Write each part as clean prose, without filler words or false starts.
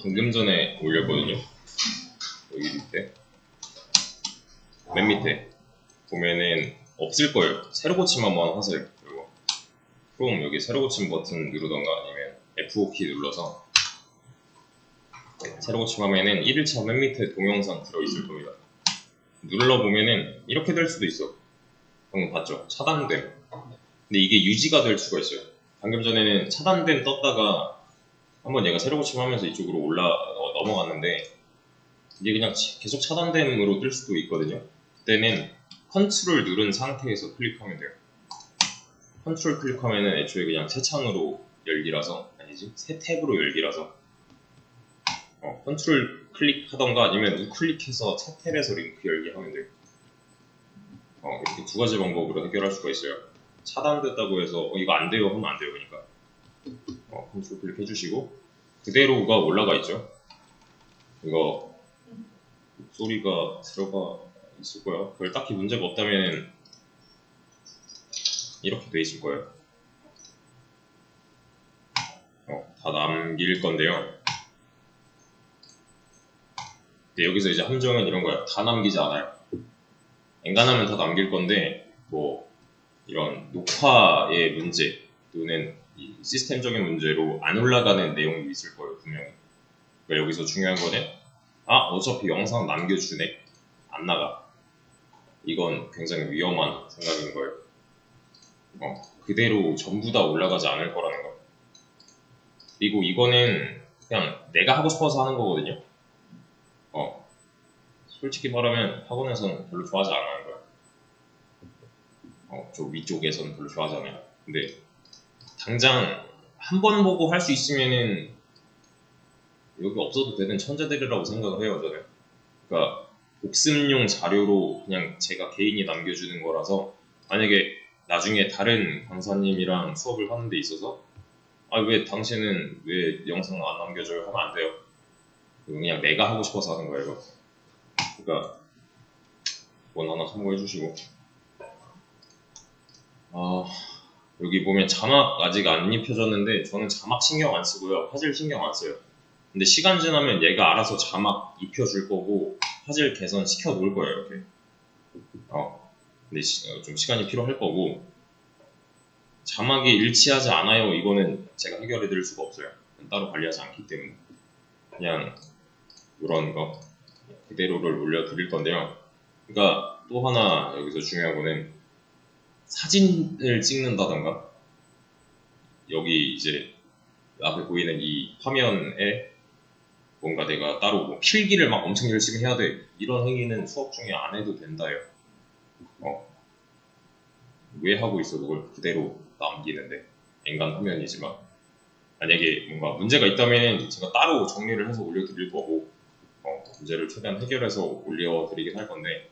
방금 전에 올렸거든요. 여기 밑에, 맨 밑에 보면은 없을 거예요. 새로 고침 한번 하세요. 이거 그럼 여기 새로 고침 버튼 누르던가 아니면 F5키 눌러서 새로 고침하면은 1일차 맨 밑에 동영상 들어있을 겁니다. 눌러보면은 이렇게 될 수도 있어. 방금 봤죠? 차단됨. 근데 이게 유지가 될 수가 있어요. 방금 전에는 차단됨 떴다가 한번 얘가 새로 고침하면서 이쪽으로 넘어갔는데 이게 그냥 계속 차단됨으로 뜰 수도 있거든요. 그때는 컨트롤 누른 상태에서 클릭하면 돼요. 컨트롤 클릭하면은 애초에 그냥 새 창으로 열기라서, 아니지, 새 탭으로 열기라서 컨트롤 클릭하던가 아니면 우클릭해서 새 탭에서 링크 열기 하면 돼요. 이렇게 두 가지 방법으로 해결할 수가 있어요. 차단됐다고 해서 이거 안 돼요 하면 안 돼요. 그러니까 컨트롤 클릭 해주시고 그대로가 올라가 있죠. 이거 소리가 들어가 있을 거예요. 그걸 딱히 문제가 없다면 이렇게 돼 있을 거예요. 다 남길 건데요. 근데 여기서 이제 함정은 이런 거예요. 다 남기지 않아요. 엔간하면 다 남길 건데 뭐 이런 녹화의 문제 또는 이 시스템적인 문제로 안 올라가는 내용이 있을 거예요. 분명히. 그러니까 여기서 중요한 거는 어차피 영상 남겨주네. 안 나가. 이건 굉장히 위험한 생각인 거예요. 그대로 전부 다 올라가지 않을 거라는 거. 그리고 이거는 그냥 내가 하고 싶어서 하는 거거든요. 솔직히 말하면 학원에서는 별로 좋아하지 않아요. 저 위쪽에서는 별로 좋아하지 않아요. 근데 당장 한 번 보고 할 수 있으면은 여기 없어도 되는 천재들이라고 생각을 해요, 저는. 그러니까 복습용 자료로 그냥 제가 개인이 남겨주는 거라서 만약에 나중에 다른 강사님이랑 수업을 하는 데 있어서 왜 당신은 왜 영상 안 남겨줘요? 하면 안 돼요. 그냥 내가 하고 싶어서 하는 거예요. 그러니까 원 하나 참고해 주시고 여기 보면 자막 아직 안 입혀졌는데 저는 자막 신경 안 쓰고요. 화질 신경 안 써요. 근데 시간 지나면 얘가 알아서 자막 입혀줄 거고 화질 개선 시켜 놓을 거예요. 이렇게. 근데 좀 시간이 필요할 거고 자막이 일치하지 않아요. 이거는 제가 해결해 드릴 수가 없어요. 따로 관리하지 않기 때문에 그냥 이런 거 그대로를 올려드릴 건데요. 그러니까 또 하나 여기서 중요한 거는 사진을 찍는다던가 여기 이제 앞에 보이는 이 화면에 뭔가 내가 따로 뭐 필기를 막 엄청 열심히 해야 돼 이런 행위는 수업 중에 안 해도 된다요. 왜 하고 있어 그걸 그대로 남기는데 엔간 화면이지만 만약에 뭔가 문제가 있다면 제가 따로 정리를 해서 올려드릴 거고 문제를 최대한 해결해서 올려드리긴 할 건데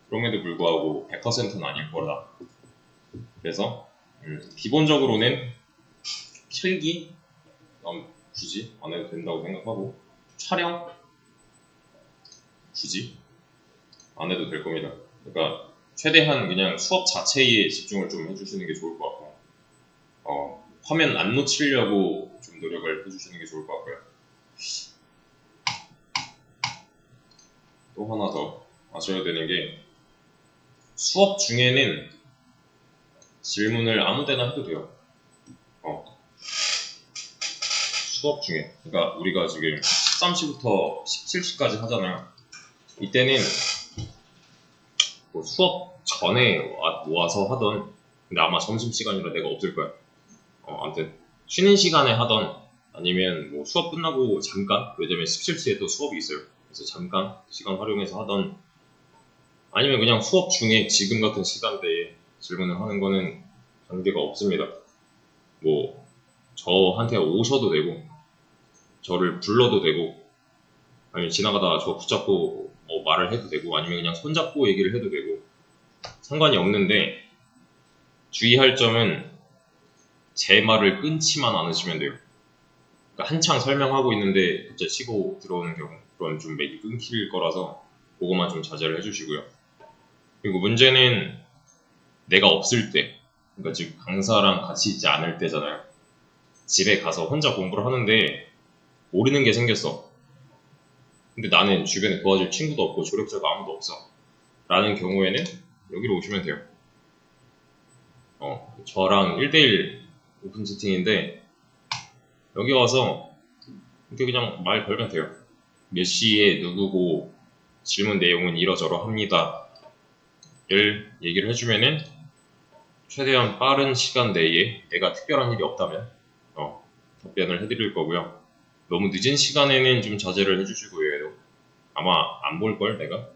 그럼에도 불구하고 100%는 아닐 거라. 그래서 기본적으로는 필기 굳이 안 해도 된다고 생각하고 촬영 굳이 안 해도 될 겁니다. 그러니까 최대한 그냥 수업 자체에 집중을 좀 해주시는 게 좋을 것 같고 화면 안 놓치려고 좀 노력을 해주시는 게 좋을 것 같고요. 또 하나 더 아셔야 되는 게 수업 중에는 질문을 아무 데나 해도 돼요. 수업 중에 그러니까 우리가 지금 13시부터 17시까지 하잖아요. 이때는 뭐 수업 전에 와서 하던 근데 아마 점심시간이라 내가 없을 거야. 아무튼 쉬는 시간에 하던 아니면 뭐 수업 끝나고 잠깐 왜냐면 17시에 또 수업이 있어요. 그래서 잠깐 시간 활용해서 하던 아니면 그냥 수업 중에 지금 같은 시간대에 질문을 하는 거는 관계가 없습니다. 뭐 저한테 오셔도 되고 저를 불러도 되고 아니면 지나가다가 저 붙잡고 뭐 말을 해도 되고 아니면 그냥 손잡고 얘기를 해도 되고 상관이 없는데 주의할 점은 제 말을 끊지만 않으시면 돼요. 그러니까 한창 설명하고 있는데 갑자기 치고 들어오는 경우 그런 좀 맥이 끊길 거라서 그거만 좀 자제를 해주시고요. 그리고 문제는 내가 없을 때 그러니까 지금 강사랑 같이 있지 않을 때잖아요. 집에 가서 혼자 공부를 하는데 모르는 게 생겼어. 근데 나는 주변에 도와줄 친구도 없고 조력자가 아무도 없어. 라는 경우에는 여기로 오시면 돼요. 저랑 1대1 오픈 채팅인데 여기 와서 이렇게 그냥 말 걸면 돼요. 몇 시에 누구고 질문 내용은 이러저러합니다. 를 얘기를 해주면은 최대한 빠른 시간 내에 내가 특별한 일이 없다면 답변을 해드릴 거고요. 너무 늦은 시간에는 좀 자제를 해주시고요. 아마 안 볼걸 내가?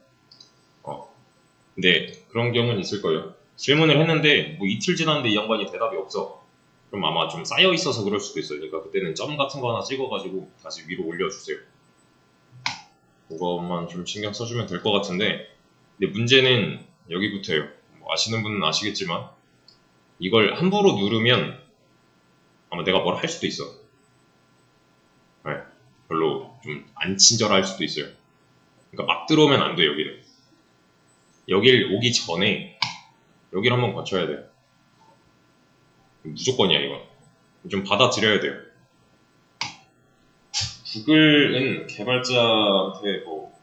근데 그런 경우는 있을 거예요. 질문을 했는데 뭐 이틀 지났는데 이 양반이 대답이 없어. 그럼 아마 좀 쌓여 있어서 그럴 수도 있어요. 그러니까 그때는 점 같은 거 하나 찍어가지고 다시 위로 올려주세요. 그것만 좀 신경 써주면 될 것 같은데, 근데 문제는 여기부터예요. 뭐 아시는 분은 아시겠지만 이걸 함부로 누르면 아마 내가 뭘 할 수도 있어. 네, 별로 좀 안 친절할 수도 있어요. 그러니까 막 들어오면 안 돼. 여길 오기 전에 여길 한번 거쳐야 돼요. 무조건이야 이건. 좀 받아들여야 돼요. 구글은 개발자한테 뭐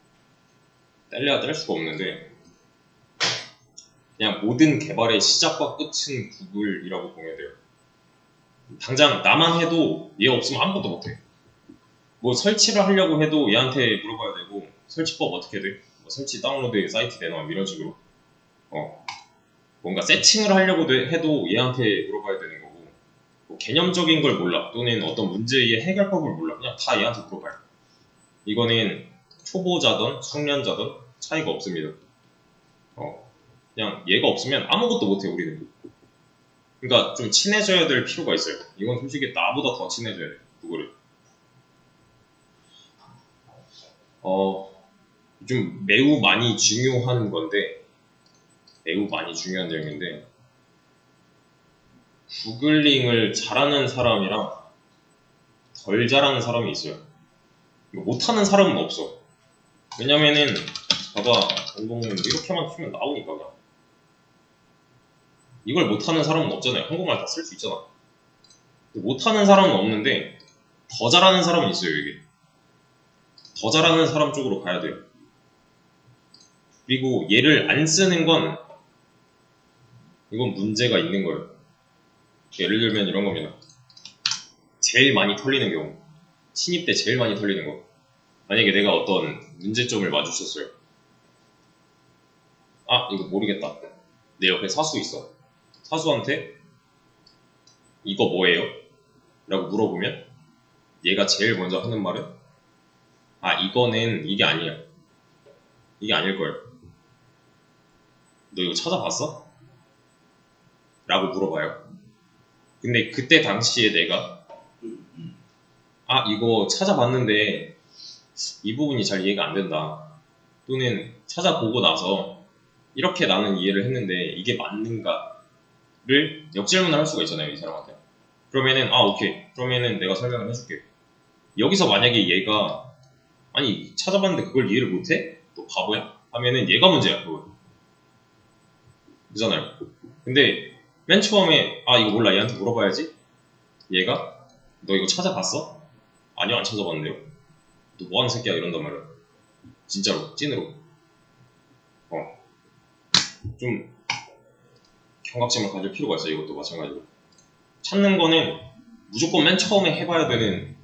뗄래야 뗄 수가 없는데 그냥 모든 개발의 시작과 끝은 구글이라고 보면 돼요. 당장 나만 해도 얘 없으면 아무것도 못해. 뭐 설치를 하려고 해도 얘한테 물어봐야 되고 설치법 어떻게 돼? 뭐 설치 다운로드 사이트 내놔 이런 식으로 뭔가 세팅을 하려고 해도 얘한테 물어봐야 되는 거고 뭐 개념적인 걸 몰라 또는 어떤 문제의 해결법을 몰라 그냥 다 얘한테 물어봐요. 이거는 초보자든 숙련자든 차이가 없습니다. 그냥 얘가 없으면 아무것도 못해 우리는. 그러니까 좀 친해져야 될 필요가 있어요. 이건 솔직히 나보다 더 친해져야 돼 구글은. 좀 매우 많이 중요한 건데 매우 많이 중요한 내용인데 구글링을 잘하는 사람이랑 덜 잘하는 사람이 있어요. 못하는 사람은 없어. 왜냐면은 봐봐 공동문 이렇게만 치면 나오니까 그냥. 이걸 못하는 사람은 없잖아요. 한국말 다 쓸 수 있잖아. 못하는 사람은 없는데 더 잘하는 사람은 있어요. 이게 더 잘하는 사람 쪽으로 가야 돼요. 그리고 얘를 안 쓰는 건 이건 문제가 있는 거예요. 예를 들면 이런 겁니다. 제일 많이 털리는 경우 신입 때 제일 많이 털리는 거 만약에 내가 어떤 문제점을 마주쳤어요. 아 이거 모르겠다. 내 옆에 사수 있어. 사수한테 이거 뭐예요? 라고 물어보면 얘가 제일 먼저 하는 말은 아 이거는 이게 아니야. 이게 아닐 거예요. 너 이거 찾아봤어? 라고 물어봐요. 근데 그때 당시에 내가 아 이거 찾아봤는데 이 부분이 잘 이해가 안 된다. 또는 찾아보고 나서 이렇게 나는 이해를 했는데 이게 맞는가를 역질문을 할 수가 있잖아요. 이 사람한테. 그러면은 아 오케이. 그러면은 내가 설명을 해줄게. 여기서 만약에 얘가 아니 찾아봤는데 그걸 이해를 못해? 너 바보야? 하면은 얘가 문제야. 그거. 그잖아요. 근데 맨 처음에 아 이거 몰라 얘한테 물어봐야지. 얘가 너 이거 찾아봤어? 아니요 안 찾아봤는데요. 너 뭐하는 새끼야 이런단 말이야. 진짜로 찐으로. 좀 경각심을 가질 필요가 있어요. 이것도 마찬가지로. 찾는 거는 무조건 맨 처음에 해봐야 되는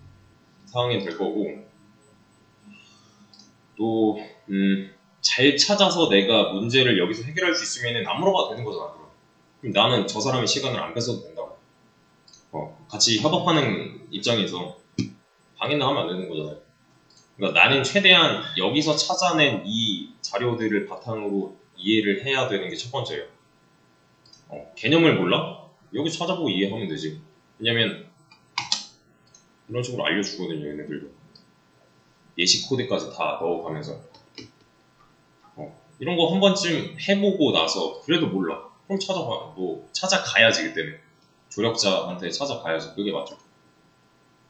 상황이 될 거고 또 잘 찾아서 내가 문제를 여기서 해결할 수 있으면 안 물어봐도 되는 거잖아. 그럼 나는 저 사람의 시간을 안 뺏어도 된다고. 같이 협업하는 입장에서 방해는 하면 안 되는 거잖아요. 그러니까 나는 최대한 여기서 찾아낸 이 자료들을 바탕으로 이해를 해야 되는 게 첫 번째예요. 개념을 몰라? 여기 찾아보고 이해하면 되지. 왜냐면 이런 식으로 알려주거든요. 얘네들도. 예시 코드까지 다 넣어가면서 이런 거 한 번쯤 해보고 나서 그래도 몰라. 그럼 찾아봐. 뭐 찾아가야지 그때는. 조력자한테 찾아가야지. 그게 맞죠.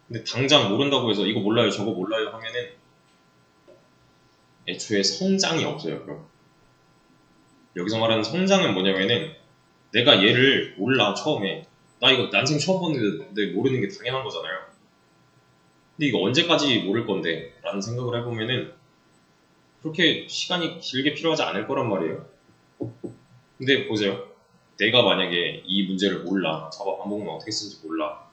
근데 당장 모른다고 해서 이거 몰라요 저거 몰라요 하면은 애초에 성장이 없어요. 그럼 여기서 말하는 성장은 뭐냐면은 내가 얘를 몰라 처음에 나 이거 난생 처음 봤는데 모르는 게 당연한 거잖아요. 근데 이거 언제까지 모를 건데 라는 생각을 해보면은 그렇게 시간이 길게 필요하지 않을 거란 말이에요. 근데 보세요. 내가 만약에 이 문제를 몰라. 자바 반복문 어떻게 쓰는지 몰라.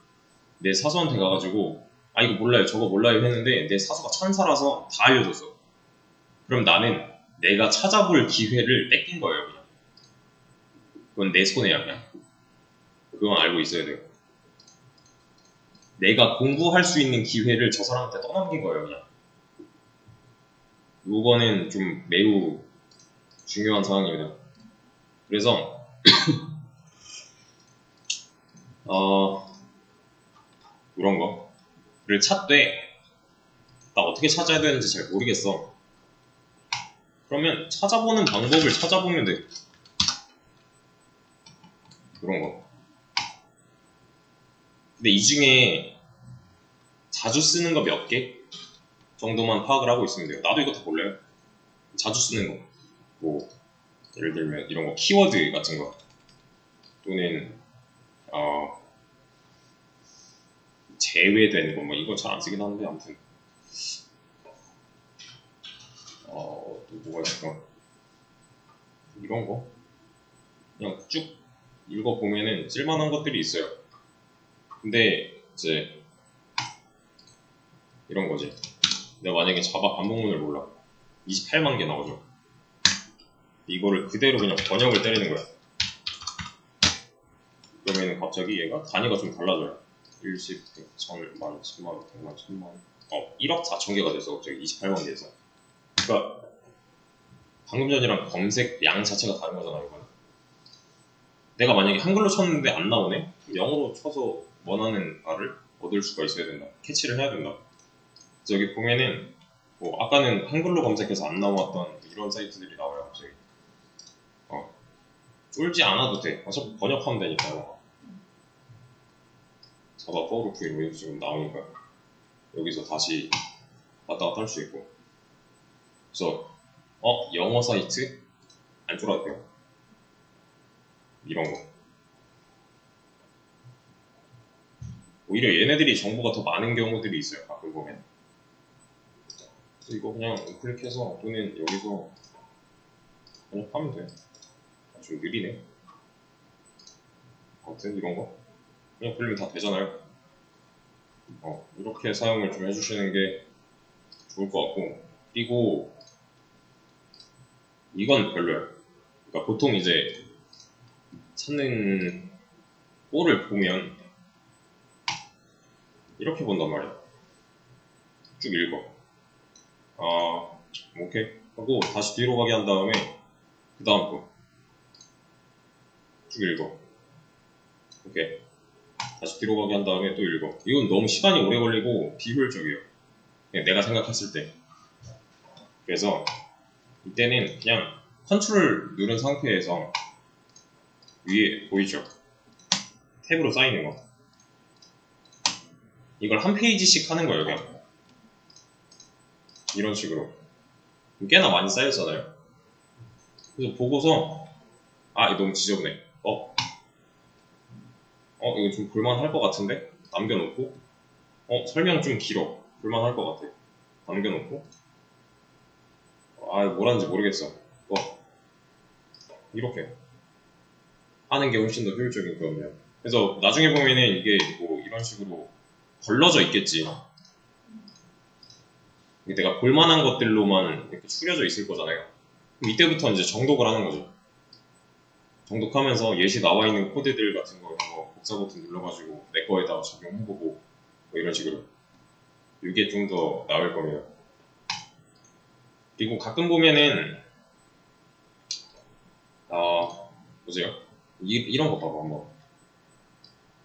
내 사수한테 가가지고 아 이거 몰라요 저거 몰라요 했는데 내 사수가 천사라서 다 알려줬어. 그럼 나는 내가 찾아볼 기회를 뺏긴 거예요. 그냥. 그건 내 손해야 그냥. 그건 알고 있어야 돼요. 내가 공부할 수 있는 기회를 저 사람한테 떠넘긴 거예요. 그냥. 요거는 좀 매우 중요한 상황입니다. 그래서 이런 거를 찾되 나 어떻게 찾아야 되는지 잘 모르겠어. 그러면 찾아보는 방법을 찾아보면 돼. 그런 거. 근데 이 중에 자주 쓰는 거 몇 개 정도만 파악을 하고 있으면 돼요. 나도 이거 다 몰라요. 자주 쓰는 거. 뭐 예를 들면 이런 거 키워드 같은 거 또는 제외된 거 뭐 이거 잘 안 쓰긴 하는데 아무튼 또 뭐가 있을까? 이런 거 그냥 쭉 읽어보면은 쓸만한 것들이 있어요. 근데 이제 이런 거지. 내가 만약에 자바 반복문을 몰라. 28만 개 나오죠. 이거를 그대로 그냥 번역을 때리는 거야. 그러면은 갑자기 얘가 단위가 좀 달라져요. 1, 10, 100, 1000, 만, 10만, 100만, 1000만 1억 4천 개가 됐어. 갑자기 28만 개에서. 그러니까 방금 전이랑 검색 양 자체가 다른 거잖아. 이거는. 내가 만약에 한글로 쳤는데 안 나오네? 영어로 쳐서 원하는 바를 얻을 수가 있어야 된다. 캐치를 해야 된다. 그래서 여기 보면은 뭐 아까는 한글로 검색해서 안 나왔던 이런 사이트들이 나와요. 갑자기. 쫄지 않아도 돼. 어차피 번역하면 되니까요. 자바 포르프 이런 게 지금 나오니까 여기서 다시 왔다 갔다 할 수 있고. 그래서 영어 사이트 안 쫄아도 돼요. 이런 거. 오히려 얘네들이 정보가 더 많은 경우들이 있어요. 가끔 보면. 그래서 이거 그냥 클릭해서 또는 여기서 번역하면 돼. 좀 느리네. 아무튼 이런 거 그냥 돌리면 다 되잖아요. 이렇게 사용을 좀 해주시는 게 좋을 것 같고, 그리고 이건 별로야. 그러니까 보통 이제 찾는 꼴을 보면 이렇게 본단 말이야. 쭉 읽어. 오케이 하고 다시 뒤로 가게 한 다음에 그 다음 거 쭉 읽어. 오케이 다시 뒤로 가게 한 다음에 또 읽어. 이건 너무 시간이 오래 걸리고 비효율적이에요. 그냥 내가 생각했을 때. 그래서 이때는 그냥 컨트롤 누른 상태에서 위에 보이죠? 탭으로 쌓이는 거. 이걸 한 페이지씩 하는 거예요, 그냥. 이런 식으로. 꽤나 많이 쌓였잖아요. 그래서 보고서, 이거 너무 지저분해. 이거 좀 볼만할 것 같은데? 남겨놓고, 설명 좀 길어. 볼만할 것 같아. 남겨놓고, 뭐라는지 모르겠어. 이렇게. 하는 게 훨씬 더 효율적인 거거든요. 그래서 나중에 보면은 이게 뭐 이런 식으로 걸러져 있겠지. 내가 볼만한 것들로만 이렇게 추려져 있을 거잖아요. 그럼 이때부터 이제 정독을 하는 거죠. 정독하면서 예시 나와 있는 코드들 같은 거 이런 거 복사 버튼 눌러가지고 내 거에다가 적용해보고 뭐 이런 식으로. 이게 좀 더 나을 겁니다. 그리고 가끔 보면은 보세요. 이런 거 봐봐 한번.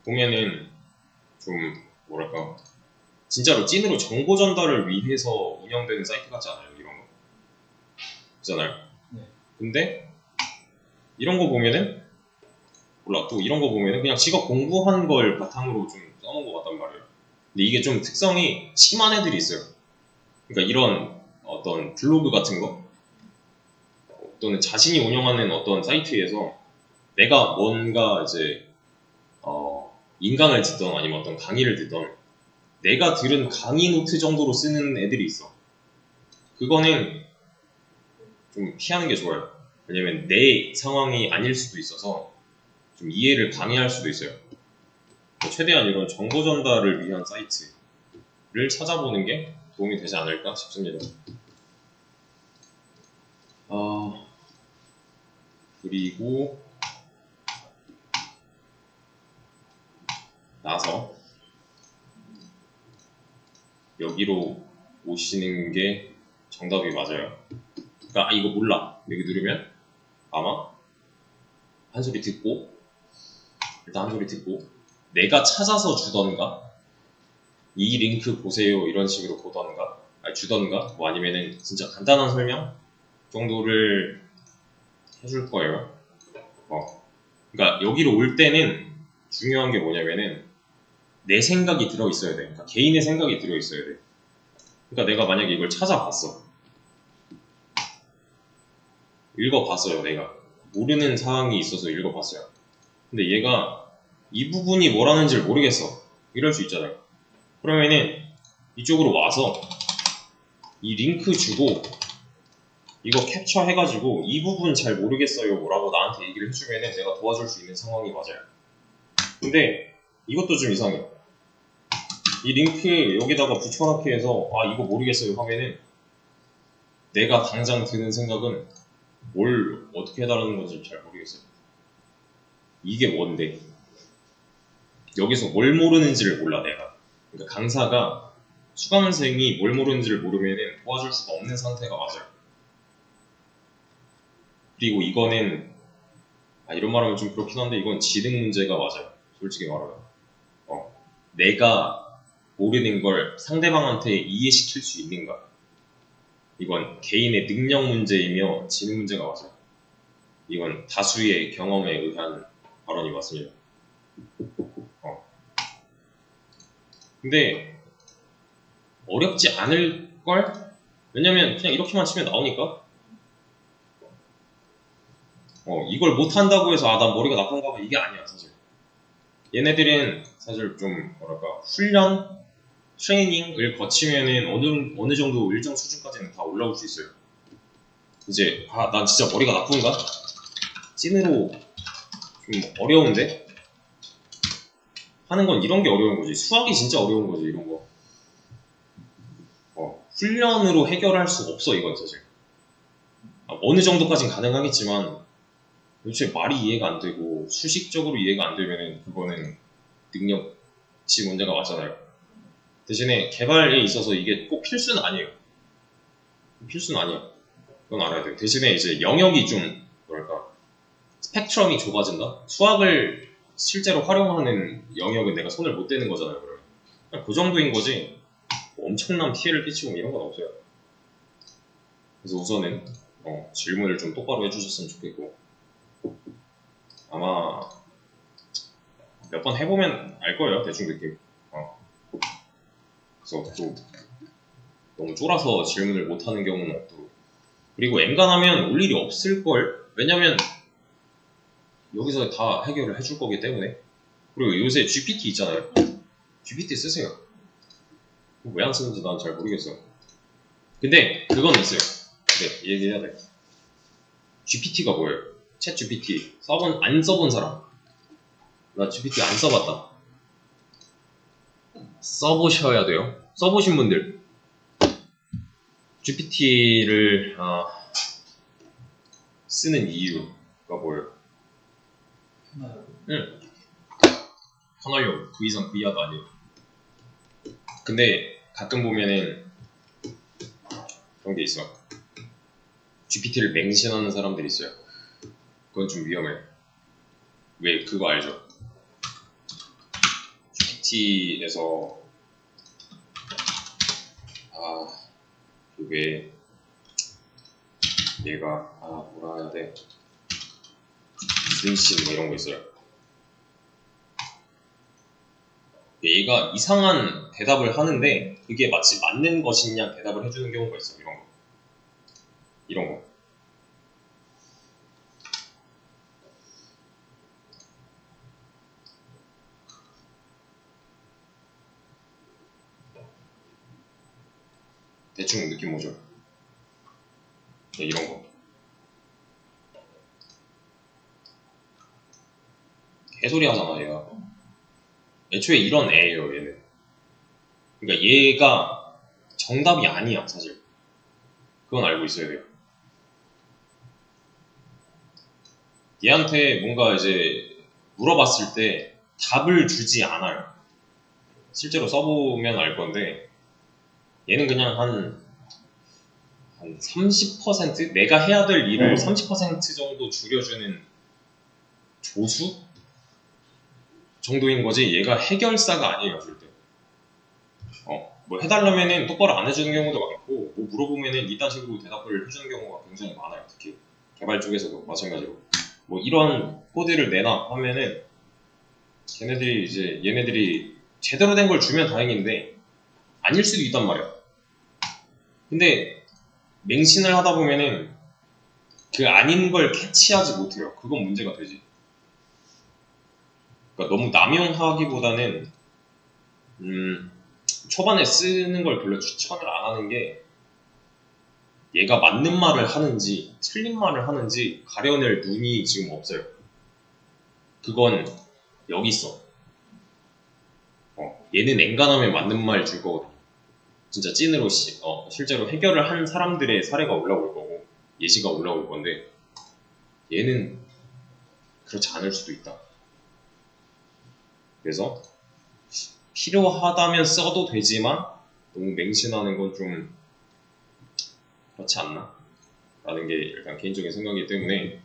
보면은 좀 뭐랄까 진짜로 찐으로 정보 전달을 위해서 운영되는 사이트 같지 않아요? 이런 거 있잖아요. 네. 근데 이런 거 보면은 몰라 또 이런 거 보면은 그냥 지가 공부한 걸 바탕으로 좀 써놓은 것 같단 말이에요. 근데 이게 좀 특성이 심한 애들이 있어요. 그러니까 이런 어떤 블로그 같은 거 또는 자신이 운영하는 어떤 사이트에서 내가 뭔가 이제 인강을 듣던 아니면 어떤 강의를 듣던 내가 들은 강의 노트 정도로 쓰는 애들이 있어. 그거는 좀 피하는 게 좋아요. 왜냐면 내 상황이 아닐 수도 있어서 좀 이해를 방해할 수도 있어요. 최대한 이런 정보 전달을 위한 사이트를 찾아보는 게 도움이 되지 않을까 싶습니다. 그리고 나서 여기로 오시는 게 정답이 맞아요. 그러니까 이거 몰라. 여기 누르면 아마 한 소리 듣고 일단 한 소리 듣고 내가 찾아서 주던가 이 링크 보세요 이런 식으로 보던가 주던가 뭐 아니면은 진짜 간단한 설명 정도를 해줄 거예요. 그러니까 여기로 올 때는 중요한 게 뭐냐면은 내 생각이 들어있어야 돼. 그러니까 개인의 생각이 들어있어야 돼. 그러니까 내가 만약에 이걸 찾아봤어. 읽어봤어요. 내가 모르는 사항이 있어서 읽어봤어요. 근데 얘가 이 부분이 뭐라는지를 모르겠어. 이럴 수 있잖아요. 그러면은 이쪽으로 와서 이 링크 주고 이거 캡처 해가지고 이 부분 잘 모르겠어요 라고 나한테 얘기를 해주면은 내가 도와줄 수 있는 상황이 맞아요. 근데 이것도 좀 이상해요. 이 링크 여기다가 붙여넣기 해서 이거 모르겠어요 하면은 내가 당장 드는 생각은 뭘 어떻게 해달라는 건지 잘 모르겠어요. 이게 뭔데? 여기서 뭘 모르는지를 몰라 내가. 그러니까 강사가 수강생이 뭘 모르는지를 모르면은 도와줄 수가 없는 상태가 맞아요. 그리고 이거는 이런 말하면 좀 그렇긴 한데 이건 지능 문제가 맞아요. 솔직히 말하면 내가 모르는 걸 상대방한테 이해시킬 수 있는가? 이건 개인의 능력 문제이며 지능 문제가 맞아요. 이건 다수의 경험에 의한 발언이 맞습니다. 근데 어렵지 않을걸? 왜냐면 그냥 이렇게만 치면 나오니까 이걸 못한다고 해서 난 머리가 나쁜가 봐 이게 아니야 사실. 얘네들은 사실 좀 뭐랄까 훈련? 트레이닝을 거치면은 어느 정도 일정 수준까지는 다 올라올 수 있어요. 이제 난 진짜 머리가 나쁜가? 찐으로 좀 어려운데? 하는 건 이런 게 어려운 거지. 수학이 진짜 어려운 거지 이런 거. 훈련으로 해결할 수 없어 이건 사실. 어느 정도까지는 가능하겠지만 도대체 말이 이해가 안 되고 수식적으로 이해가 안 되면은 그거는 능력치 문제가 맞잖아요. 대신에 개발에 있어서 이게 꼭 필수는 아니에요. 필수는 아니야. 그건 알아야 돼요. 대신에 이제 영역이 좀 뭐랄까 스펙트럼이 좁아진다? 수학을 실제로 활용하는 영역은 내가 손을 못 대는 거잖아요. 그러면 그냥 그 정도인 거지 뭐 엄청난 피해를 끼치고 이런 건 없어요. 그래서 우선은 질문을 좀 똑바로 해주셨으면 좋겠고 아마 몇 번 해보면 알 거예요. 대충 느낌. 그래서 또 너무 쫄아서 질문을 못하는 경우는 없도록. 그리고 엔간하면 올 일이 없을걸? 왜냐면 여기서 다 해결을 해줄 거기 때문에. 그리고 요새 GPT 있잖아요. GPT 쓰세요. 왜 안 쓰는지 난 잘 모르겠어요. 근데 그건 있어요. 네, 얘기해야 돼. GPT가 뭐예요? 챗 GPT 안 써본 사람. 나 GPT 안 써봤다. 써보셔야 돼요. 써보신 분들 GPT를 쓰는 이유가 뭐예요? 편하려고. 그 이상 그 이하도 아니에요. 근데 가끔 보면은 그런 게 있어. GPT를 맹신하는 사람들이 있어요. 그건 좀 위험해. 왜 그거 알죠? GPT에서 그게 얘가 뭐라 해야 돼? 분신 뭐 이런 거 있어요. 얘가 이상한 대답을 하는데 그게 마치 맞는 것이냐 대답을 해주는 경우가 있어. 이런 거. 대충 느낌 오죠? 네, 이런 거. 개소리 하잖아 얘가. 애초에 이런 애예요 얘는. 그러니까 얘가 정답이 아니야 사실. 그건 알고 있어야 돼요. 얘한테 뭔가 이제 물어봤을 때 답을 주지 않아요. 실제로 써보면 알 건데 얘는 그냥 한 30% 내가 해야 될 일을 30% 정도 줄여주는 조수 정도인 거지 얘가 해결사가 아니에요 절대. 뭐 해달라면은 똑바로 안 해주는 경우도 많고 뭐 물어보면은 이딴 식으로 대답을 해주는 경우가 굉장히 많아요. 특히 개발 쪽에서도 마찬가지로 뭐 이런 코드를 내놔 하면은 걔네들이 이제 얘네들이 제대로 된 걸 주면 다행인데 아닐 수도 있단 말이야. 근데 맹신을 하다 보면은 그 아닌 걸 캐치하지 못해요. 그건 문제가 되지. 그러니까 너무 남용하기보다는 초반에 쓰는 걸 별로 추천을 안 하는 게 얘가 맞는 말을 하는지 틀린 말을 하는지 가려낼 눈이 지금 없어요. 그건 여기 있어. 얘는 엔간하면 맞는 말 줄 거거든. 진짜 찐으로 실제로 해결을 한 사람들의 사례가 올라올 거고 예시가 올라올 건데 얘는 그렇지 않을 수도 있다. 그래서 필요하다면 써도 되지만 너무 맹신하는 건 좀 그렇지 않나? 라는 게 일단 개인적인 생각이기 때문에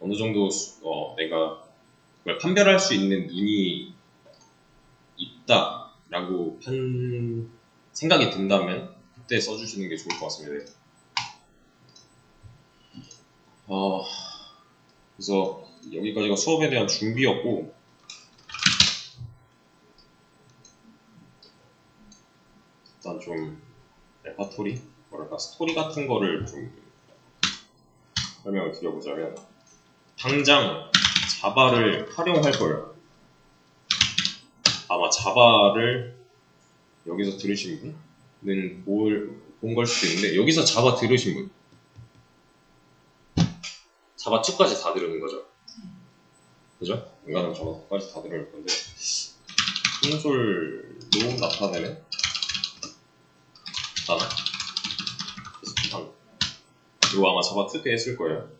어느 정도 내가 그걸 판별할 수 있는 눈이 있다라고 생각이 든다면 그때 써주시는 게 좋을 것 같습니다. 그래서 여기까지가 수업에 대한 준비였고 일단 좀 레파토리? 뭐랄까 스토리 같은 거를 좀 설명을 드려보자면 당장 자바를 활용할 거예요. 아마 자바를 여기서 들으신 분은 본 걸 수도 있는데 여기서 자바 들으신 분 자바 2까지 다 들으는 거죠. 그죠? 인간은 자바까지 다 들을 건데 콘솔로 나타내는 단어 이거 아마 자바 2 때 했을 거예요.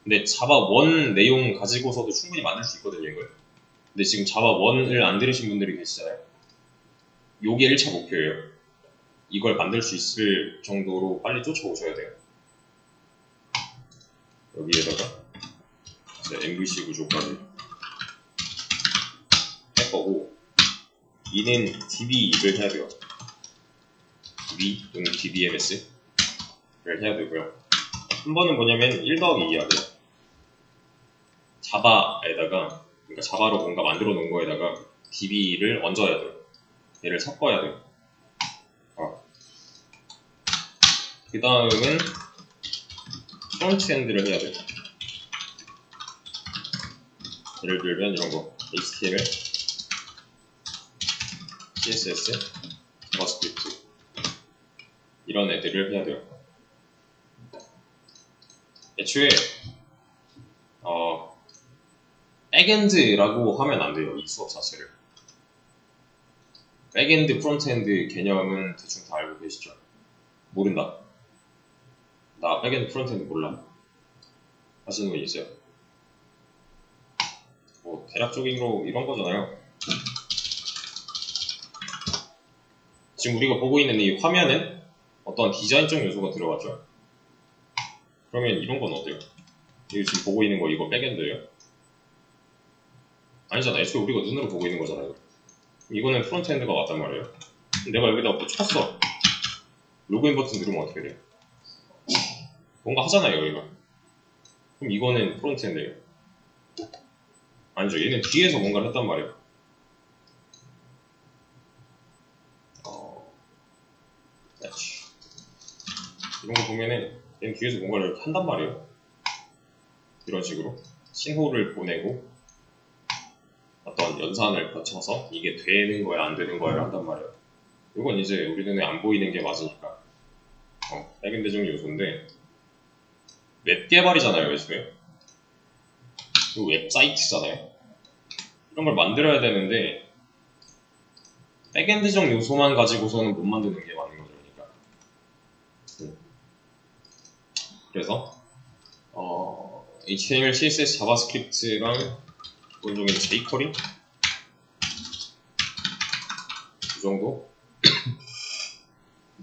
근데 자바 1 내용 가지고서도 충분히 만들 수 있거든요 이걸. 근데 지금 자바 1을 안 들으신 분들이 계시잖아요. 요게 1차 목표예요. 이걸 만들 수 있을 정도로 빨리 쫓아오셔야 돼요. 여기에다가 MVC 구조까지 할 거고 이는 DB를 해야 돼요. DB 또는 DBMS를 해야 되고요. 한 번은 뭐냐면 1 더하기 2 하고요. 자바에다가 그러니까 자바로 뭔가 만들어 놓은 거에다가 DB를 얹어야 돼요. 얘를 섞어야 돼요. 그 다음은 프론트엔드를 해야 돼요. 예를 들면 이런 거 HTML, CSS, 자바스크립트 이런 애들을 해야 돼요. 애초에 백엔드라고 하면 안 돼요. 이 수업 자체를. 백엔드, 프론트엔드 개념은 대충 다 알고 계시죠? 모른다? 나 백엔드, 프론트엔드 몰라? 하시는 분 있어요? 뭐 대략적으로 이런 거잖아요. 지금 우리가 보고 있는 이 화면은 어떤 디자인적 요소가 들어갔죠? 그러면 이런 건 어때요? 이거 지금 보고 있는 거 이거 백엔드예요? 아니잖아. 애초에 우리가 눈으로 보고 있는 거잖아요. 이거는 프론트엔드가 맞단 말이에요. 내가 여기다 뭐 쳤어. 로그인 버튼 누르면 어떻게 돼요? 뭔가 하잖아요, 이거. 그럼 이거는 프론트엔드예요. 아니죠. 얘는 뒤에서 뭔가를 했단 말이에요. 이런 거 보면은 얘는 뒤에서 뭔가를 한단 말이에요. 이런 식으로 신호를 보내고 어떤 연산을 거쳐서 이게 되는 거야 안 되는 거야 한단 말이에요. 이건 이제 우리 눈에 안 보이는 게 맞으니까 백엔드적인 요소인데 웹 개발이잖아요. 요즘에 그 웹사이트잖아요. 이런 걸 만들어야 되는데 백엔드적 요소만 가지고서는 못 만드는 게 맞는 거죠. 그러니까. 그래서 HTML, CSS, 자바스크립트랑 기본적인 jQuery 이 정도.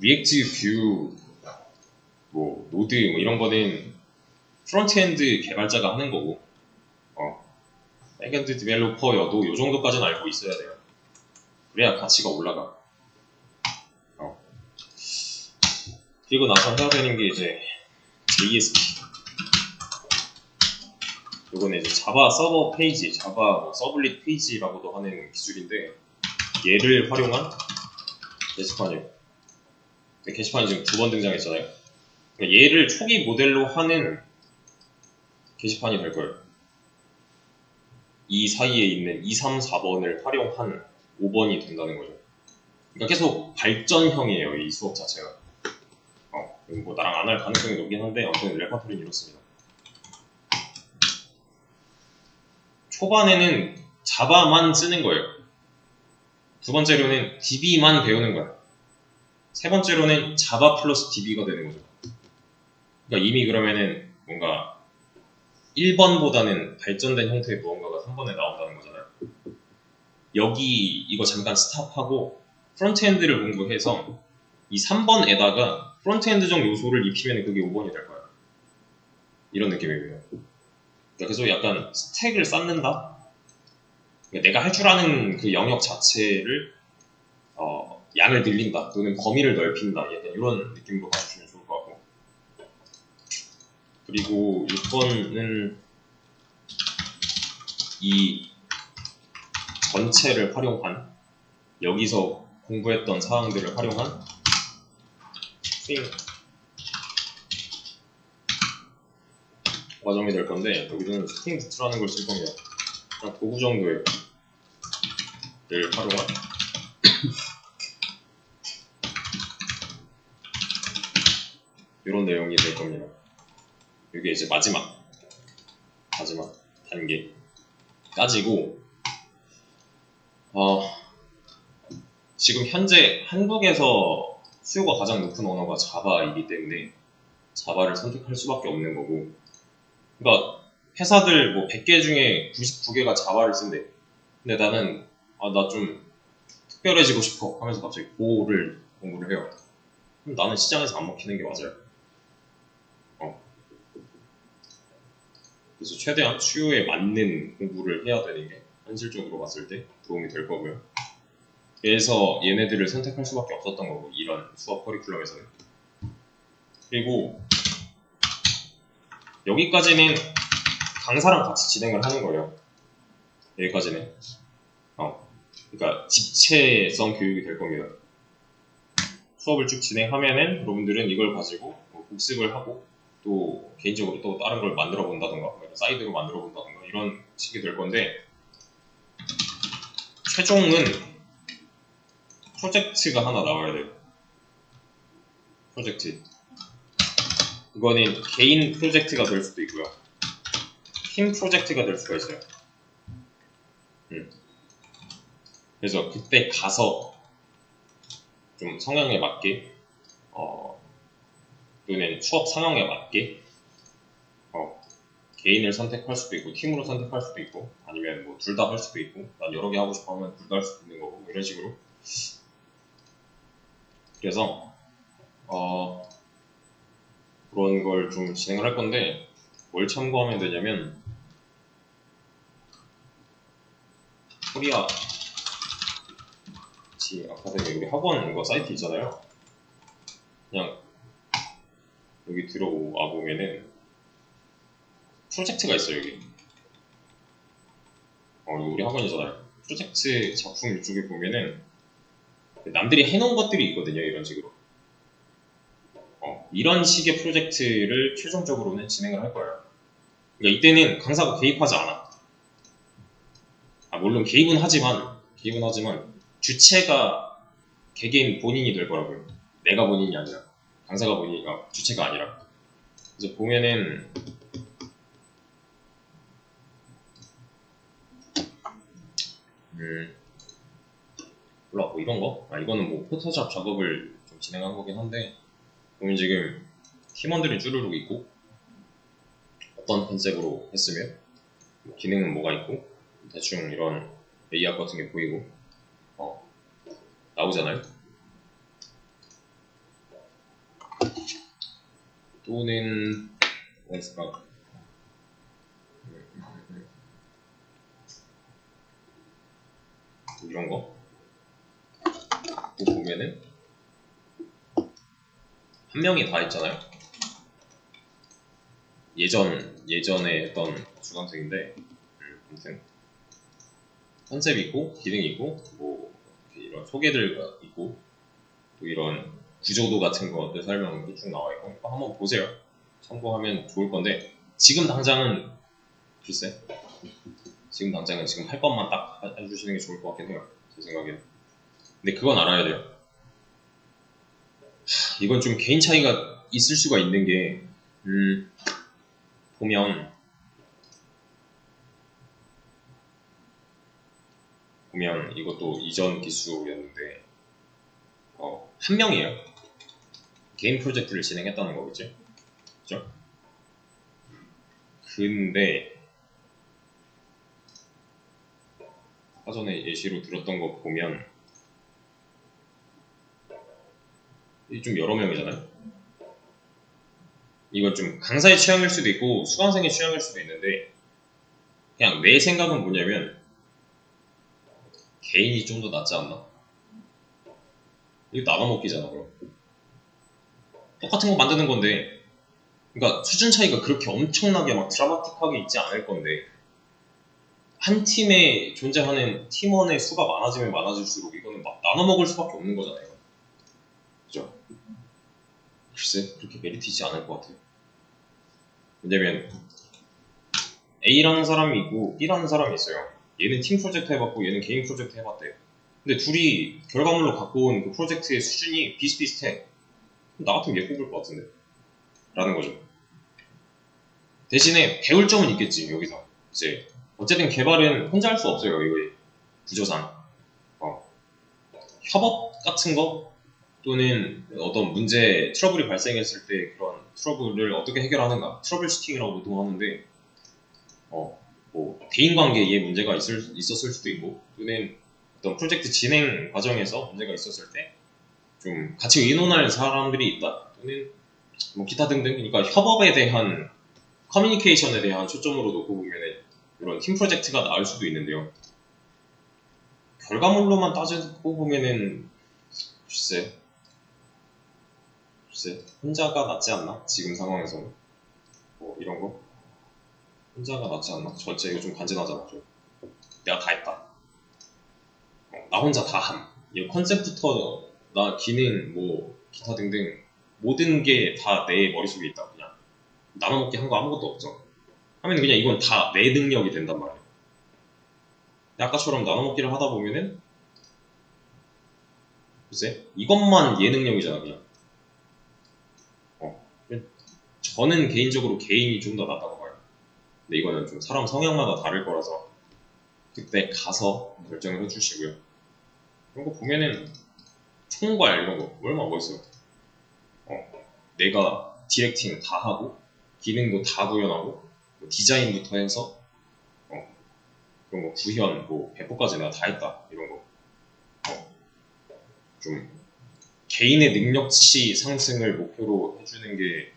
리액트 뷰, 뭐 노드 뭐 이런 거는 프론트엔드 개발자가 하는 거고, 백엔드 디벨로퍼여도 이 정도까지는 알고 있어야 돼요. 그래야 가치가 올라가. 그리고 나서 해야 되는 게 이제 JSP. 이거는 이제 자바 서버 페이지, 자바 뭐 서블릿 페이지라고도 하는 기술인데, 얘를 활용한 게시판이에요. 게시판이 지금 2번 등장했잖아요. 그러니까 얘를 초기 모델로 하는 게시판이 될 거예요. 이 사이에 있는 2, 3, 4번을 활용한 5번이 된다는 거죠. 그러니까 계속 발전형이에요, 이 수업 자체가. 뭐 나랑 안 할 가능성이 높긴 한데, 아무튼 레퍼토리는 이렇습니다. 초반에는 자바만 쓰는 거예요. 두 번째로는 DB만 배우는 거야. 세 번째로는 자바 플러스 DB가 되는 거죠. 그러니까 이미 그러면은 뭔가 1번보다는 발전된 형태의 무언가가 3번에 나온다는 거잖아요. 여기 이거 잠깐 스탑하고 프론트엔드를 공부해서 이 3번에다가 프론트엔드적 요소를 입히면 그게 5번이 될 거야. 이런 느낌이에요. 그러니까 계속 약간 스택을 쌓는다? 그러니까 내가 할 줄 아는 그 영역 자체를 양을 늘린다 또는 범위를 넓힌다, 약간 이런 느낌으로 봐주시면 좋을 것 같고, 그리고 6번은 이 전체를 활용한, 여기서 공부했던 사항들을 활용한 스트링 과정이 될 건데, 여기서는 스트링 부트라는 걸 쓸 겁니다. 그냥 도구 정도를 활용한 이런 내용이 될 겁니다. 이게 이제 마지막 단계까지고, 지금 현재 한국에서 수요가 가장 높은 언어가 자바이기 때문에 자바를 선택할 수밖에 없는 거고, 그러니까 회사들 뭐 100개 중에 99개가 자바를 쓴대. 근데 나는 나 좀 특별해지고 싶어 하면서 갑자기 고를 공부를 해요. 그럼 나는 시장에서 안 먹히는 게 맞아요. 그래서 최대한 수요에 맞는 공부를 해야 되는 게 현실적으로 봤을 때 도움이 될 거고요. 그래서 얘네들을 선택할 수밖에 없었던 거고, 이런 수업 커리큘럼에서는. 그리고 여기까지는 강사랑 같이 진행을 하는 거예요. 여기까지는. 그러니까 집체성 교육이 될 겁니다. 수업을 쭉 진행하면은 여러분들은 이걸 가지고 복습을 하고 또 개인적으로 또 다른 걸 만들어 본다던가, 사이드로 만들어 본다던가, 이런 식이 될 건데, 최종은 프로젝트가 하나 나와야 돼요. 프로젝트. 이거는 개인 프로젝트가 될 수도 있고요, 팀 프로젝트가 될 수가 있어요. 그래서 그때 가서 좀 성향에 맞게 또는 수업 상황에 맞게 개인을 선택할 수도 있고 팀으로 선택할 수도 있고, 아니면 뭐 둘 다 할 수도 있고, 난 여러 개 하고 싶어 하면 둘 다 할 수도 있는 거고, 이런 식으로. 그래서 그런 걸 좀 진행을 할 건데, 뭘 참고하면 되냐면 코리아 지 아카데미, 우리 학원 이거 사이트 있잖아요. 그냥 여기 들어와 보면은 프로젝트가 있어요. 여기 우리 학원이잖아요. 프로젝트 작품 이쪽에 보면은 남들이 해놓은 것들이 있거든요. 이런 식으로. 이런 식의 프로젝트를 최종적으로는 진행을 할 거예요. 그러니까 이때는 강사가 개입하지 않아. 물론 개입은 하지만 주체가 개개인 본인이 될 거라고요. 내가 본인이 아니라, 강사가 주체가 아니라. 그래서 보면은 몰라, 뭐 이런 거? 이거는 뭐 포토샵 작업을 좀 진행한 거긴 한데, 보면 지금 팀원들이 쭈루룩 있고, 어떤 컨셉으로 했으면, 뭐 기능은 뭐가 있고, 대충 이런 레이아웃 같은 게 보이고, 나오잖아요? 또는, 뭐가 있을까? 이런 거. 또 보면은, 한 명이 다 했잖아요? 예전에 했던 수강생인데, 아무튼, 컨셉이 있고, 기능이 있고, 뭐, 이런 소개들 있고, 또 이런 구조도 같은 것들 설명도 쭉 나와 있고, 한번 보세요. 참고하면 좋을 건데, 지금 당장은, 글쎄, 지금 당장은 지금 할 것만 딱 해주시는 게 좋을 것 같긴 해요. 제 생각에는. 근데 그건 알아야 돼요. 이건 좀 개인 차이가 있을 수가 있는 게, 보면 이것도 이전 기수였는데, 한 명이에요. 개인 프로젝트를 진행했다는 거겠지? 그죠? 근데, 아까 전에 예시로 들었던 거 보면, 좀 여러 명이잖아요? 이건 좀 강사의 취향일 수도 있고 수강생의 취향일 수도 있는데, 그냥 내 생각은 뭐냐면 개인이 좀 더 낫지 않나? 이거 나눠먹기잖아. 그럼 똑같은 거 만드는 건데, 그러니까 수준 차이가 그렇게 엄청나게 막 드라마틱하게 있지 않을 건데, 한 팀에 존재하는 팀원의 수가 많아지면 많아질수록 이거는 막 나눠먹을 수밖에 없는 거잖아요. 그죠? 글쎄, 그렇게 메리트 있지 않을 것 같아요. 왜냐면 A라는 사람이 있고 B라는 사람이 있어요. 얘는 팀 프로젝트 해봤고 얘는 개인 프로젝트 해봤대요. 근데 둘이 결과물로 갖고 온 그 프로젝트의 수준이 비슷비슷해. 나 같으면 얘 뽑을 것 같은데? 라는 거죠. 대신에 배울 점은 있겠지, 여기서. 이제 어쨌든 개발은 혼자 할 수 없어요, 이거 구조상. 협업 같은 거, 또는 어떤 문제, 트러블이 발생했을 때 그런 트러블을 어떻게 해결하는가, 트러블 슈팅이라고 보통 하는데, 뭐 대인관계에 문제가 있었을 수도 있고, 또는 어떤 프로젝트 진행 과정에서 문제가 있었을 때 좀 같이 의논할 사람들이 있다, 또는 뭐 기타 등등. 그러니까 협업에 대한, 커뮤니케이션에 대한 초점으로 놓고 보면 이런 팀 프로젝트가 나을 수도 있는데요. 결과물로만 따지고 보면은 글쎄 혼자가 낫지 않나? 지금 상황에서는 뭐 이런 거 혼자가 낫지 않나? 전체 이거 좀 간지나잖아. 좀 내가 다 했다. 나 혼자 다 함. 이 컨셉부터 나 기능 뭐 기타 등등 모든 게 다 내 머릿속에 있다. 그냥 나눠먹기 한 거 아무것도 없죠. 하면 그냥 이건 다 내 능력이 된단 말이야. 아까처럼 나눠먹기를 하다 보면은 글쎄 이것만 얘 능력이잖아. 그냥 저는 개인적으로 개인이 좀 더 낫다고 봐요. 근데 이거는 좀 사람 성향마다 다를 거라서 그때 가서 결정을 해주시고요. 이런 거 보면은 총괄 이런 거 얼마나 멋있어요. 내가 디렉팅 다 하고 기능도 다 구현하고 뭐 디자인부터 해서 그런 거 구현 뭐 배포까지 내가 다 했다. 이런 거 좀 개인의 능력치 상승을 목표로 해주는 게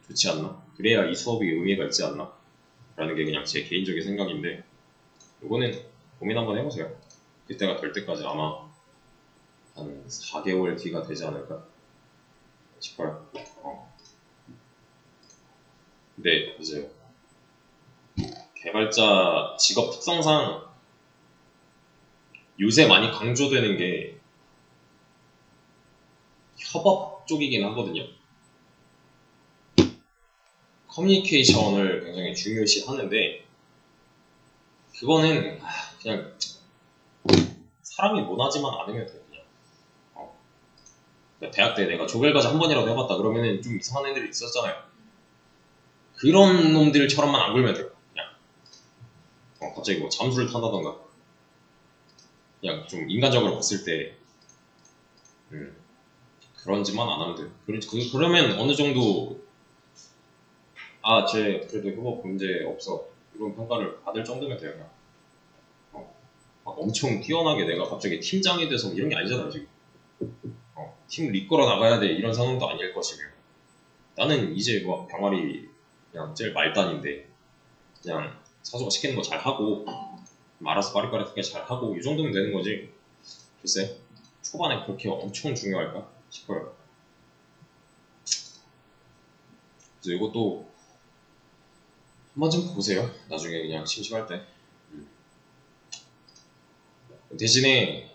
좋지 않나? 그래야 이 수업이 의미가 있지 않나? 라는 게 그냥 제 개인적인 생각인데, 이거는 고민 한번 해보세요. 그때가 될 때까지 아마 한 4개월 뒤가 되지 않을까 싶어요. 근데 이제 개발자 직업 특성상 요새 많이 강조되는 게 협업 쪽이긴 하거든요. 커뮤니케이션을 굉장히 중요시 하는데, 그거는 그냥 사람이 원하지만 않으면 돼. 그냥 그러니까 대학 때 내가 조별과제 한 번이라도 해봤다 그러면은 좀 이상한 애들이 있었잖아요. 그런 놈들처럼만 안 굴면 돼. 그냥 갑자기 뭐 잠수를 탄다던가 그냥 좀 인간적으로 봤을 때 그런지만 안 하면 돼. 그러면 어느 정도 쟤 그래도 협업 문제 없어 이런 평가를 받을 정도면 돼요. 그냥. 막 엄청 뛰어나게 내가 갑자기 팀장이 돼서 이런 게 아니잖아 지금. 팀을 이끌어 나가야 돼 이런 상황도 아닐 것이며 나는 이제 막 병아리 그냥 제일 말단인데 그냥 사수가 시키는 거 잘하고 알아서 빠릿빠릿하게 잘하고 이 정도면 되는 거지. 글쎄 초반에 그렇게 엄청 중요할까 싶어요. 그래서 이것도 한번 좀 보세요. 나중에 그냥 심심할 때. 대신에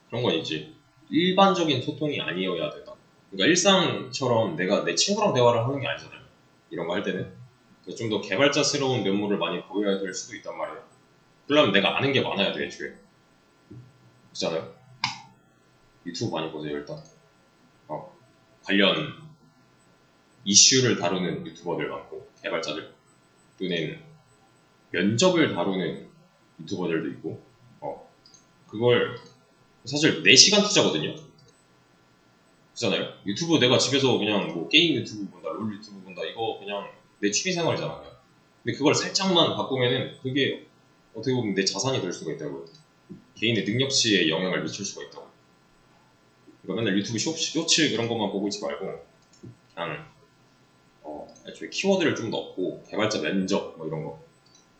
그런 건 있지. 일반적인 소통이 아니어야 된다. 그러니까 일상처럼 내가 내 친구랑 대화를 하는 게 아니잖아요. 이런 거 할 때는 좀 더 개발자스러운 면모를 많이 보여야 될 수도 있단 말이에요. 그러려면 내가 아는 게 많아야 돼, 애초에. 그렇잖아요. 유튜브 많이 보세요, 일단. 관련 이슈를 다루는 유튜버들 많고, 개발자들. 또는 면접을 다루는 유튜버들도 있고, 그걸 사실 4시간 투자거든요. 그렇잖아요. 유튜브 내가 집에서 그냥 뭐 게임 유튜브 본다, 롤 유튜브 본다, 이거 그냥 내 취미생활이잖아. 그냥. 근데 그걸 살짝만 바꾸면은 그게 어떻게 보면 내 자산이 될 수가 있다고요. 개인의 능력치에 영향을 미칠 수가 있다고. 그러니까 맨날 유튜브 쇼츠 그런 것만 보고 있지 말고 그냥 애초에 키워드를 좀 넣고 개발자 면접 뭐 이런 거,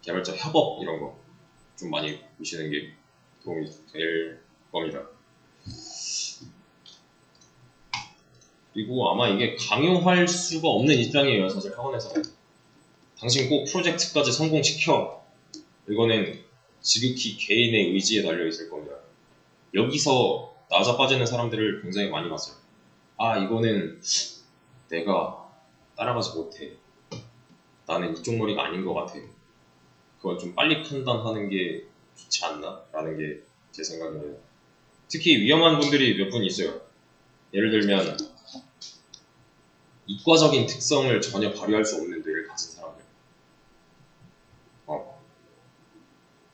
개발자 협업 이런 거 좀 많이 보시는 게 도움이 될 겁니다. 그리고 아마 이게 강요할 수가 없는 입장이에요. 사실 학원에서 당신 꼭 프로젝트까지 성공시켜. 이거는 지극히 개인의 의지에 달려있을 겁니다. 여기서 나자빠지는 사람들을 굉장히 많이 봤어요. 이거는 내가 따라가지 못해. 나는 이쪽 머리가 아닌 것 같아. 그건 좀 빨리 판단하는 게 좋지 않나? 라는 게 제 생각이에요. 특히 위험한 분들이 몇 분 있어요. 예를 들면 이과적인 특성을 전혀 발휘할 수 없는 뇌를 가진 사람들.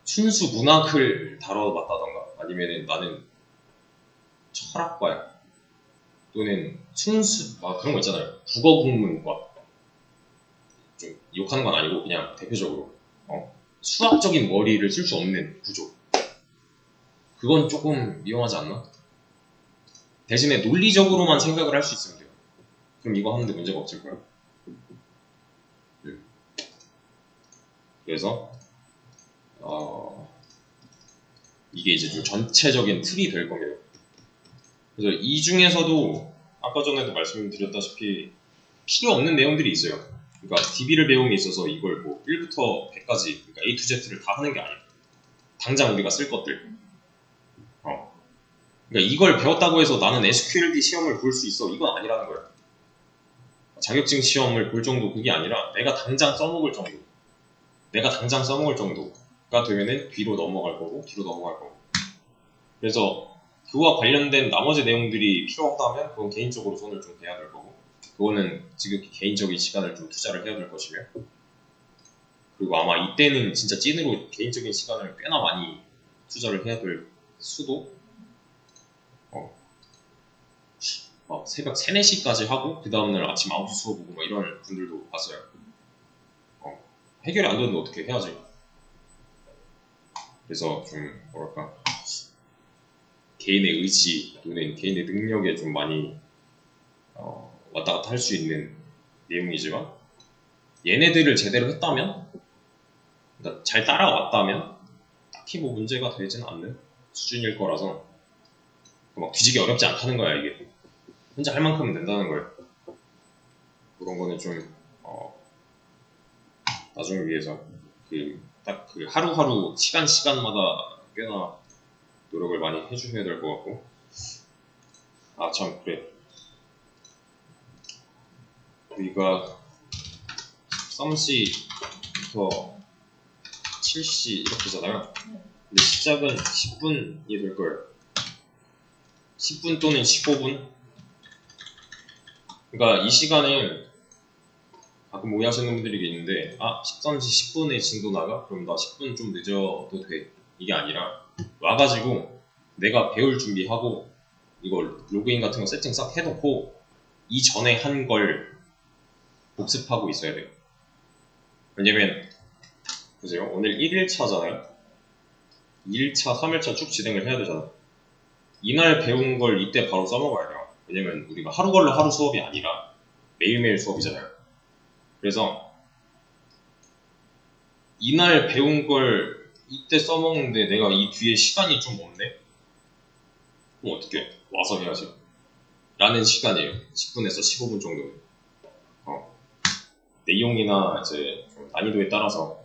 순수 문학을 다뤄봤다던가 아니면 나는 철학과야. 또는 순수 그런 거 있잖아요. 국어국문과. 좀 욕하는 건 아니고 그냥 대표적으로 수학적인 머리를 쓸 수 없는 구조. 그건 조금 위험하지 않나? 대신에 논리적으로만 생각을 할 수 있으면 돼요. 그럼 이거 하는데 문제가 없을 거예요. 그래서 이게 이제 좀 전체적인 틀이 될 겁니다. 그래서 이 중에서도 아까 전에도 말씀드렸다시피 필요 없는 내용들이 있어요. 그러니까 DB를 배움에 있어서 이걸 뭐 1부터 100까지 그러니까 A to Z를 다 하는 게 아니에요. 당장 우리가 쓸 것들. 그러니까 이걸 배웠다고 해서 나는 SQLD 시험을 볼 수 있어. 이건 아니라는 거예요. 자격증 시험을 볼 정도 그게 아니라 내가 당장 써먹을 정도가 되면은 뒤로 넘어갈 거고 뒤로 넘어갈 거고. 그래서 그와 관련된 나머지 내용들이 필요하다면 그건 개인적으로 손을 좀 대야 될 거고 그거는 지극히 개인적인 시간을 좀 투자를 해야 될 것이며 그리고 아마 이때는 진짜 찐으로 개인적인 시간을 꽤나 많이 투자를 해야 될 수도 새벽 3, 4시까지 하고 그 다음날 아침 9시 수업 오고 이런 분들도 봤어요. 해결이 안 되는데 어떻게 해야지. 그래서 좀 뭐랄까 개인의 의지 또는 개인의 능력에 좀 많이 왔다 갔다 할 수 있는 내용이지만 얘네들을 제대로 했다면 그러니까 잘 따라왔다면 딱히 뭐 문제가 되지는 않는 수준일 거라서 막 뒤지기 어렵지 않다는 거야. 이게 혼자 할 만큼은 된다는 거예요. 그런 거는 좀 나중을 위해서 딱 그 하루하루 시간마다 꽤나 노력을 많이 해주셔야 될 것 같고 참 그래 우리가 13시부터 7시 이렇게잖아요. 근데 시작은 10분이 될 거예요. 10분 또는 15분. 그러니까 이 시간을 가끔 오해하시는 분들이 있는데 13시 10분에 진도 나가? 그럼 나 10분 좀 늦어도 돼. 이게 아니라 와가지고 내가 배울 준비하고 이걸 로그인 같은 거 세팅 싹 해놓고 이전에 한 걸 복습하고 있어야 돼요. 왜냐면 보세요. 오늘 1일차잖아요. 2일차, 3일차 쭉 진행을 해야 되잖아요. 이날 배운 걸 이때 바로 써먹어야 돼요. 왜냐면 우리가 하루 걸러 하루 수업이 아니라 매일매일 수업이잖아요. 그래서 이날 배운 걸 이때 써먹는데 내가 이 뒤에 시간이 좀 없네? 그럼 어떻게 와서 해야지 라는 시간이에요. 10분에서 15분 정도. 내용이나 이제 좀 난이도에 따라서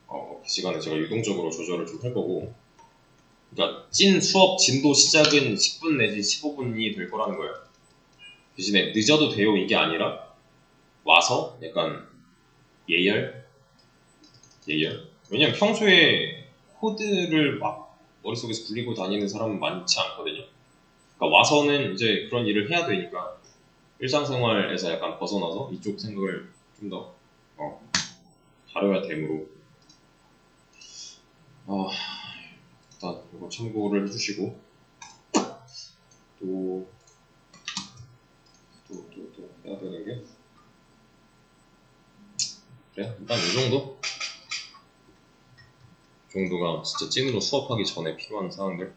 그 시간을 제가 유동적으로 조절을 좀 할 거고, 그러니까 찐 수업 진도 시작은 10분 내지 15분이 될 거라는 거예요. 대신에 늦어도 돼요 이게 아니라 와서 약간 예열. 왜냐면 평소에 코드를 막 머릿속에서 굴리고 다니는 사람은 많지 않거든요. 그러니까 와서는 이제 그런 일을 해야 되니까 일상생활에서 약간 벗어나서 이쪽 생각을 좀 더 다뤄야 되므로 일단 이거 참고를 해주시고 또 해야 되는 게 그래 일단 이 정도? 이 정도가 진짜 찐으로 수업하기 전에 필요한 사항들.